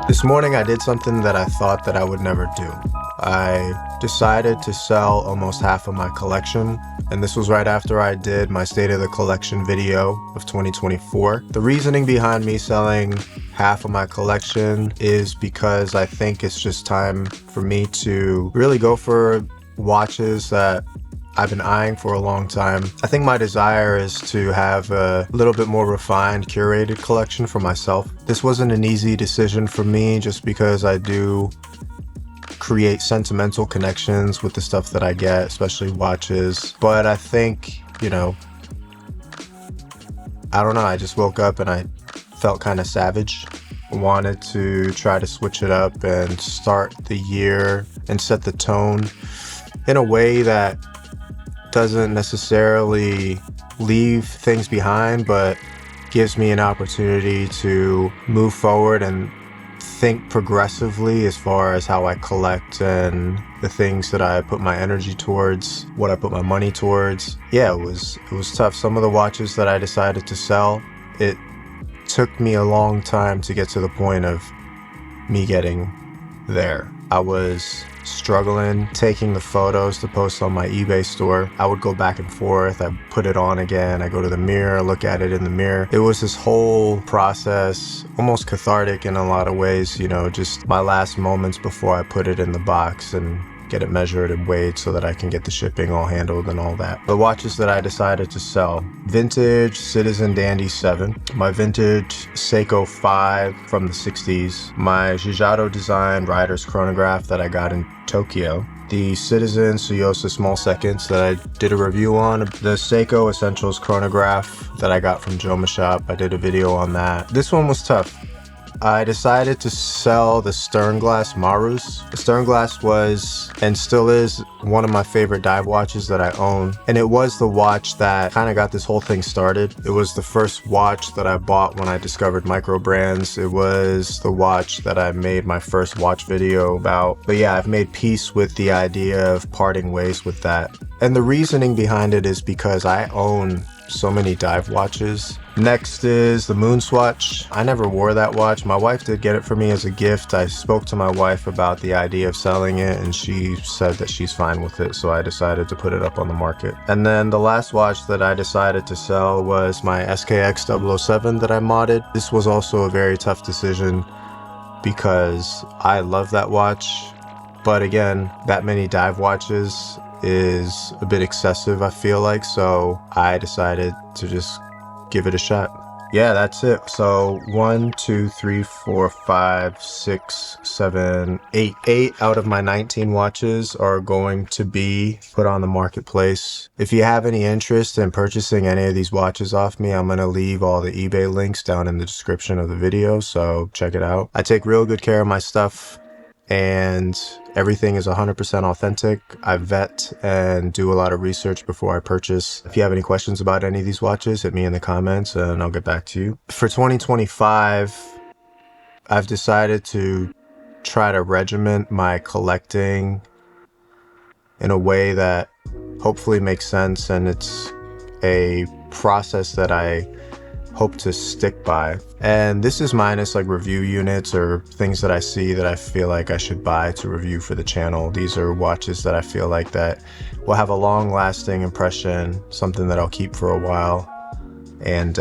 This morning I did something that I thought that I would never do. I decided to sell almost half of my collection, and this was right after I did my State of the Collection video of 2024. The reasoning behind me selling half of my collection is because I think it's just time for me to really go for watches that I've been eyeing for a long time. I think my desire is to have a little bit more refined, curated collection for myself. This wasn't an easy decision for me just because I do create sentimental connections with the stuff that I get, especially watches. But I think, I don't know, I just woke up and I felt kind of savage. Wanted to try to switch it up and start the year and set the tone in a way that doesn't necessarily leave things behind, but gives me an opportunity to move forward and think progressively as far as how I collect and the things that I put my energy towards, what I put my money towards. Yeah, it was tough. Some of the watches that I decided to sell, it took me a long time to get to the point of me getting there. I was struggling taking the photos to post on my eBay store. I would go back and forth. I put it on again. I go to the mirror, look at it in the mirror. It was this whole process, almost cathartic in a lot of ways, just my last moments before I put it in the box and get it measured and weighed so that I can get the shipping all handled and all that. The watches that I decided to sell: vintage Citizen Dandy 7, my vintage Seiko 5 from the 60s, my Giugiaro design Rider's chronograph that I got in Tokyo, the Citizen Tsuyosa Small Seconds that I did a review on, the Seiko Essentials chronograph that I got from Joma Shop. I did a video on that. This one was tough. I decided to sell the Sternglass Marus. The Sternglass was, and still is, one of my favorite dive watches that I own. And it was the watch that kind of got this whole thing started. It was the first watch that I bought when I discovered micro brands. It was the watch that I made my first watch video about. But yeah, I've made peace with the idea of parting ways with that. And the reasoning behind it is because I own so many dive watches. Next is the Moonswatch. I never wore that watch. My wife did get it for me as a gift. I spoke to my wife about the idea of selling it and she said that she's fine with it, so I decided to put it up on the market. And then the last watch that I decided to sell was my SKX 007 that I modded. This was also a very tough decision because I love that watch, but again, that many dive watches is a bit excessive, I feel like, so I decided to just give it a shot. Yeah, that's it. So 1, 2, 3, 4, 5, 6, 7, 8. 8 out of my 19 watches are going to be put on the marketplace. If you have any interest in purchasing any of these watches off me, I'm going to leave all the eBay links down in the description of the video, so check it out. I take real good care of my stuff, and everything is 100% authentic. I vet and do a lot of research before I purchase. If you have any questions about any of these watches, hit me in the comments and I'll get back to you. For 2025, I've decided to try to regiment my collecting in a way that hopefully makes sense, and it's a process that I hope to stick by. And this is minus like review units or things that I see that I feel like I should buy to review for the channel. These are watches that I feel like that will have a long lasting impression, something that I'll keep for a while, and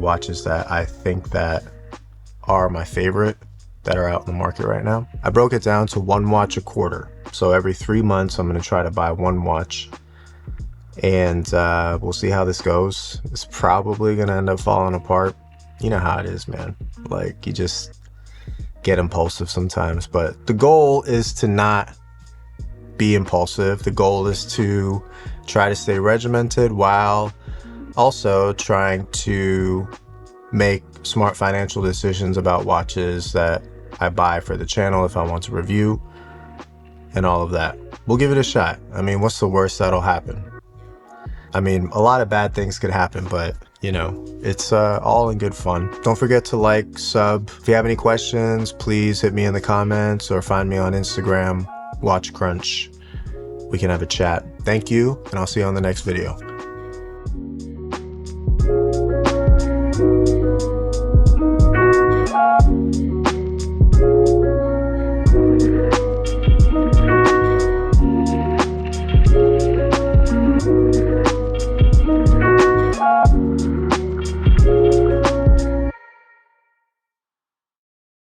watches that I think that are my favorite that are out in the market right now. I broke it down to one watch a quarter. So every 3 months, I'm gonna try to buy one watch, and we'll see how this goes. It's probably gonna end up falling apart. You know how it is, man. Like, you just get impulsive sometimes, but the goal is to not be impulsive. The goal is to try to stay regimented while also trying to make smart financial decisions about watches that I buy for the channel if I want to review and all of that. We'll give it a shot. I mean, what's the worst that'll happen? I mean, a lot of bad things could happen, but you know, it's all in good fun. Don't forget to like, sub. If you have any questions, please hit me in the comments or find me on Instagram, Watch Crunch, we can have a chat. Thank you, and I'll see you on the next video.